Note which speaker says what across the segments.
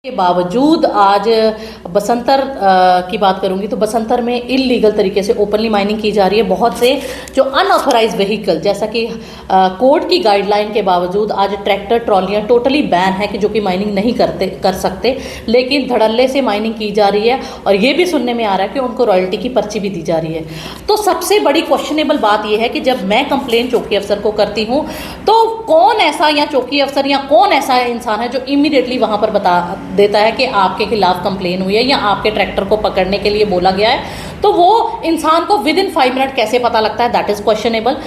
Speaker 1: के बावजूद आज बसंतर की बात करूंगी तो बसंतर में इलीगल तरीके से ओपनली माइनिंग की जा रही है। बहुत से जो अनऑथराइज्ड व्हीकल, जैसा कि कोर्ट की गाइडलाइन के बावजूद आज ट्रैक्टर ट्रॉलियां टोटली बैन है कि जो कि माइनिंग नहीं कर सकते, लेकिन धड़ल्ले से माइनिंग की जा रही है। और ये भी सुनने में आ रहा है कि उनको रॉयल्टी की पर्ची भी दी जा रही है। तो सबसे बड़ी क्वेश्चनेबल बात यह है कि जब मैं कंप्लेन चौकी अफसर को करती हूँ तो कौन ऐसा या चौकी अफसर या कौन ऐसा इंसान है जो इमीडिएटली वहां पर बता देता है कि आपके खिलाफ कंप्लेन हुई है या आपके ट्रैक्टर को पकड़ने के लिए बोला गया है। तो वो इंसान को विद इन 5 मिनट कैसे पता लगता है, that is questionable.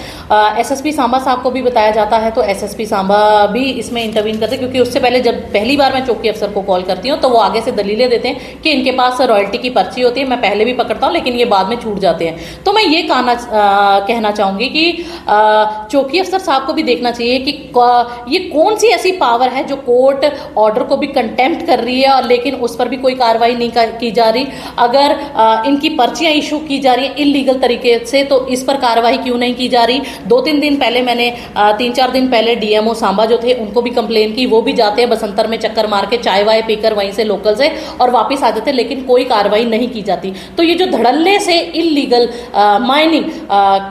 Speaker 1: SSP Samba साहब को भी बताया जाता है तो एसएसपी सांबा भी इसमें इंटरवीन करते हैं, क्योंकि उससे पहले जब पहली बार मैं चौकी अफसर को कॉल करती हूँ तो वो आगे से दलीलें देते हैं कि इनके पास रॉयल्टी की पर्ची होती है, मैं पहले भी पकड़ता हूँ लेकिन ये बाद में छूट जाते हैं। तो मैं ये कहना चाहूँगी कि चौकी अफसर साहब को भी देखना चाहिए कि ये कौन सी ऐसी पावर है जो कोर्ट ऑर्डर को भी कंटेम्प्ट कर रही है और लेकिन उस पर भी कोई कार्रवाई नहीं की जा रही। अगर इनकी पर्चियां इशू की जा रही है इलीगल तरीके से तो इस पर कार्रवाई क्यों नहीं की जा रही। 2-3 दिन पहले मैंने 3-4 दिन पहले डीएमओ सांबा जो थे उनको भी कंप्लेन की। वो भी जाते हैं बसंतर में चक्कर मार के चाय वाय पीकर वहीं से लोकल से और वापस आ जाते, लेकिन कोई कार्रवाई नहीं की जाती। तो ये जो धड़ल्ले से इलीगल माइनिंग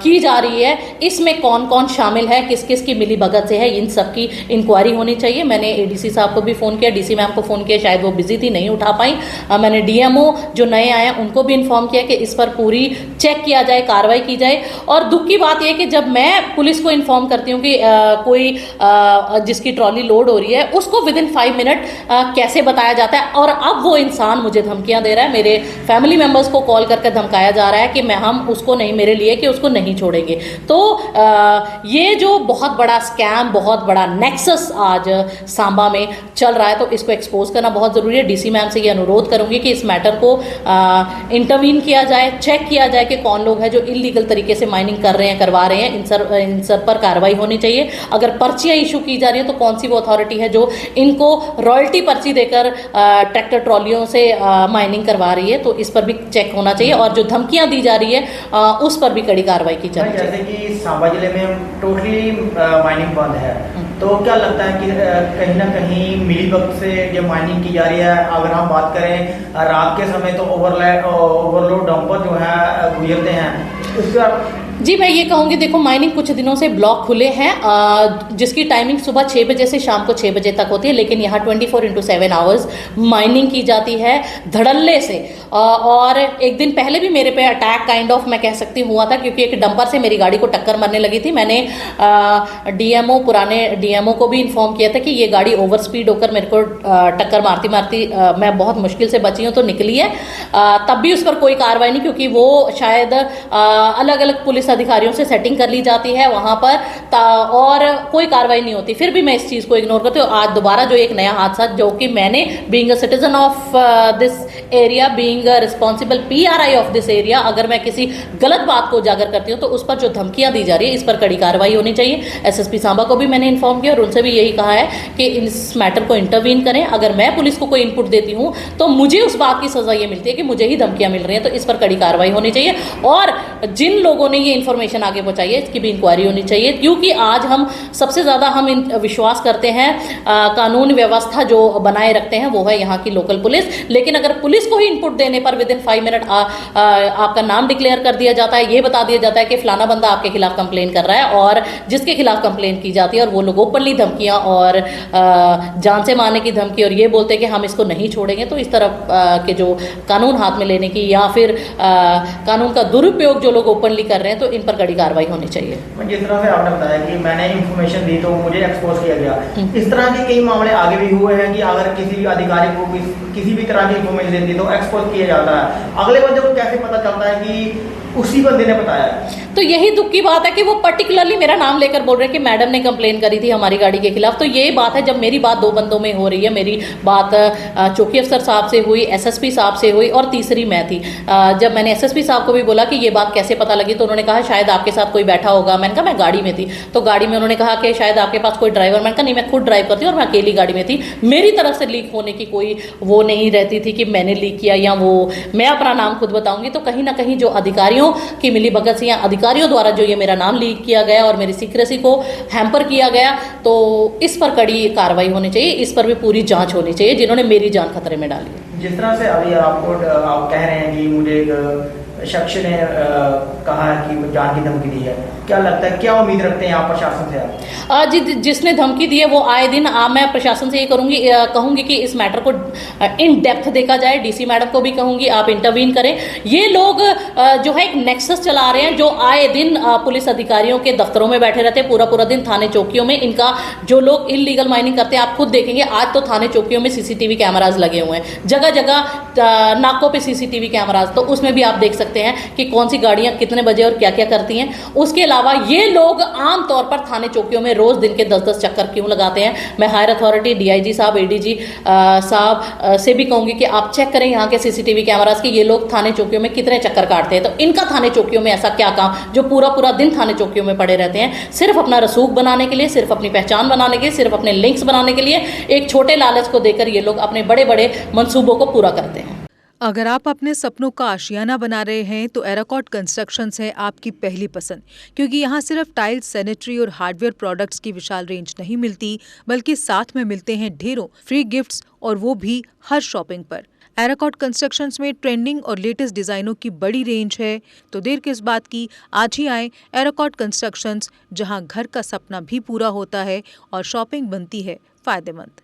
Speaker 1: की जा रही है, इसमें कौन कौन शामिल है, किस किस की मिली भगत से है, इन सब की इंक्वायरी होनी चाहिए। मैंने एडीसी साहब को भी फ़ोन किया, डीसी मैम को फ़ोन किया, शायद वो बिजी थी नहीं उठा पाई। मैंने डीएमओ जो नए आए हैं उनको भी इन्फॉर्म किया कि इस पर पूरी चेक किया जाए, कार्रवाई की जाए। और दुख की बात यह कि जब मैं पुलिस को इन्फॉर्म करती हूँ कि कोई जिसकी ट्रॉली लोड हो रही है उसको विद इन 5 मिनट कैसे बताया जाता है, और अब वो इंसान मुझे धमकियां दे रहा है, मेरे फैमिली मेम्बर्स को कॉल करके धमकाया जा रहा है कि हम उसको नहीं, मेरे लिए कि उसको नहीं छोड़ेंगे। तो ये जो बहुत बड़ा स्कैम, बहुत बड़ा नेक्सस आज सांबा में चल रहा है, तो इसको एक्सपोज करना बहुत ज़रूरी है। डीसी मैम से ये अनुरोध करूंगी कि इस मैटर को इंटरवीन किया जाए, चेक किया जाए कि कौन लोग हैं जो इलीगल तरीके से माइनिंग कर रहे हैं, करवा रहे हैं। इन सब पर कार्रवाई होनी चाहिए। अगर पर्चियां इशू की जा रही हैं तो कौन सी वो अथॉरिटी है जो इनको रॉयल्टी पर्ची देकर ट्रैक्टर ट्रॉलियों से माइनिंग करवा रही है, तो इस पर भी चेक होना चाहिए। और जो धमकियां दी जा रही है उस पर भी कड़ी कार्रवाई की जानी चाहिए।
Speaker 2: जैसे कि सांबा जिले में टोटली माइनिंग बंद है, तो क्या लगता है कि कहीं ना कहीं मिलीभगत से ये माइनिंग की जा रही है। अगर हम बात करें रात के समय तो ओवरलोड डंपर जो है गुजरते हैं, उसका
Speaker 1: जी मैं ये कहूँगी, देखो माइनिंग कुछ दिनों से ब्लॉक खुले हैं जिसकी टाइमिंग सुबह 6 बजे से शाम को 6 बजे तक होती है, लेकिन यहाँ 24/7 आवर्स माइनिंग की जाती है धड़ल्ले से। और एक दिन पहले भी मेरे पे अटैक काइंड ऑफ मैं कह सकती हुआ था, क्योंकि एक डंपर से मेरी गाड़ी को टक्कर मारने लगी थी। मैंने पुराने डीएमओ को भी इन्फॉर्म किया था कि ये गाड़ी ओवर स्पीड होकर मेरे को टक्कर मारती मैं बहुत मुश्किल से बची हूँ तो निकली है। तब भी उस पर कोई कार्रवाई नहीं, क्योंकि वो शायद अलग अलग पुलिस अधिकारियों से सेटिंग कर ली जाती है वहां पर, और कोई कार्रवाई नहीं होती। फिर भी मैं इस चीज को इग्नोर करती हूँ। आज दोबारा जो एक नया हादसा, जो कि मैंने being a citizen of this area, being a responsible PRI of this area, अगर मैं किसी गलत बात को उजागर करती हूँ तो उस पर जो धमकियां दी जा रही है इस पर कड़ी कार्रवाई होनी चाहिए। एसएसपी सांबा को भी मैंने इन्फॉर्म किया और उनसे भी यही कहा है कि इस मैटर को इंटरवीन करें। अगर मैं पुलिस को कोई इनपुट देती हूँ तो मुझे उस बात की सजा ये मिलती है कि मुझे ही धमकियां मिल रही हैं, तो इस पर कड़ी कार्रवाई होनी चाहिए। और जिन लोगों ने ये इन्फॉर्मेशन आगे पहुंचाई है इसकी भी इंक्वायरी होनी चाहिए, क्योंकि आज हम सबसे ज़्यादा विश्वास करते हैं कानून व्यवस्था जो बनाए रखते हैं वो है यहाँ की लोकल पुलिस। लेकिन अगर पुलिस को ही इनपुट देने पर विद इन 5 मिनट आपका नाम डिक्लेयर कर दिया जाता है, ये बता दिया जाता है कि फलाना बंदा आपके खिलाफ कंप्लेन कर रहा है, और जिसके खिलाफ कंप्लेन की जाती है और वो लोग ओपनली धमकियां और जान से मारने की धमकी और ये बोलते हैं कि हम इसको नहीं छोड़ेंगे, तो इस तरह के जो कानून हाथ में लेने की या फिर कानून का दुरुपयोग जो लोग ओपनली कर रहे हैं, तो इन पर कड़ी कार्रवाई होनी चाहिए।
Speaker 2: जिस तरह से आपने बताया कि मैंने इंफॉर्मेशन दी तो मुझे एक्सपोज किया गया, इस तरह के कई मामले आगे भी हुए हैं कि अगर किसी भी अधिकारी को किसी भी तरह की इंफॉर्मेशन दी तो एक्सपोज किया जाता है। अगले बंदे को कैसे पता चलता है कि उसी बंदे ने बताया?
Speaker 1: तो यही दुख की बात है कि वो पर्टिकुलरली मेरा नाम लेकर बोल रहे हैं कि मैडम ने कंप्लेन करी थी हमारी गाड़ी के खिलाफ। तो ये बात है, जब मेरी बात 2 बंदों में हो रही है, मेरी बात चौकी अफसर साहब से हुई, एसएसपी साहब से हुई और तीसरी मैं थी। जब मैंने एसएसपी साहब को भी बोला कि ये बात कैसे पता लगी तो उन्होंने कहा कहा शायद आपके साथ कोई बैठा होगा। मैंने कहा मैं गाड़ी में थी। तो गाड़ी में उन्होंने कहा कि शायद आपके पास कोई ड्राइवर, मैंने कहा नहीं मैं खुद ड्राइव करती हूँ और मैं अकेली गाड़ी में थी, मेरी तरफ से लीक होने की कोई वो नहीं रहती थी कि मैंने लीक किया या वो, मैं अपना नाम खुद बताऊंगी। तो कहीं ना कहीं जो अधिकारियों की मिलीभगत से या अधिकारियों द्वारा जो ये मेरा नाम लीक किया गया और मेरी सीक्रेसी को हैम्पर किया गया, तो इस पर कड़ी कार्रवाई होनी चाहिए, इस पर भी पूरी जांच होनी चाहिए जिन्होंने मेरी जान खतरे में डाली है।
Speaker 2: जिस तरह से अभी आप कह रहे हैं कि मुझे एक शख्स ने कहा है कि जान की धमकी दी है, क्या लगता है, क्या उम्मीद रखते हैं आप प्रशासन से आप?
Speaker 1: जिसने धमकी दी है वो आए दिन मैं प्रशासन से ये कहूंगी कि इस मैटर को इन डेप्थ देखा जाए। डीसी मैडम को भी कहूंगी आप इंटरवीन करें। ये लोग जो है एक नेक्सस चला रहे हैं, जो आए दिन पुलिस अधिकारियों के दफ्तरों में बैठे रहते हैं, पूरा पूरा दिन थाने चौकियों में इनका, जो लोग इलीगल माइनिंग करते हैं आप खुद देखेंगे आज तो थाने चौकियों में सीसीटीवी कैमराज लगे हुए हैं, जगह जगह नाकों पे सीसीटीवी कैमराज, तो उसमें भी आप देख सकते हैं कि कौन सी गाड़ियां कितने बजे और क्या क्या करती हैं। उसके अलावा ये लोग आम तौर पर थाने चौकियों में रोज दिन के 10-10 चक्कर क्यों लगाते हैं? मैं हायर अथॉरिटी डीआईजी साहब, एडीजी साहब से भी कहूंगी कि आप चेक करें यहाँ के सीसीटीवी कैमरास कि ये लोग थाने चौकियों में कितने चक्कर काटते हैं। तो इनका थाने चौकियों में ऐसा क्या काम जो पूरा पूरा दिन थाने चौकियों में पड़े रहते हैं, सिर्फ अपना रसूख बनाने के लिए, सिर्फ अपनी पहचान बनाने के लिए, सिर्फ अपने लिंक्स बनाने के लिए, एक छोटे लालच को देकर ये लोग अपने बड़े बड़े मंसूबों को पूरा करते हैं।
Speaker 3: अगर आप अपने सपनों का आशियाना बना रहे हैं तो एराकॉट कंस्ट्रक्शंस है आपकी पहली पसंद, क्योंकि यहाँ सिर्फ टाइल्स, सैनिटरी और हार्डवेयर प्रोडक्ट्स की विशाल रेंज नहीं मिलती, बल्कि साथ में मिलते हैं ढेरों फ्री गिफ्ट्स, और वो भी हर शॉपिंग पर। एराकॉट कंस्ट्रक्शंस में ट्रेंडिंग और लेटेस्ट डिजाइनों की बड़ी रेंज है, तो देर किस बात की, आज ही आए एराकॉट कंस्ट्रक्शंस, जहां घर का सपना भी पूरा होता है और शॉपिंग बनती है फायदेमंद।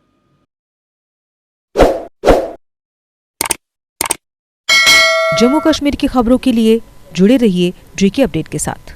Speaker 3: जम्मू कश्मीर की खबरों के लिए जुड़े रहिए JK अपडेट के साथ।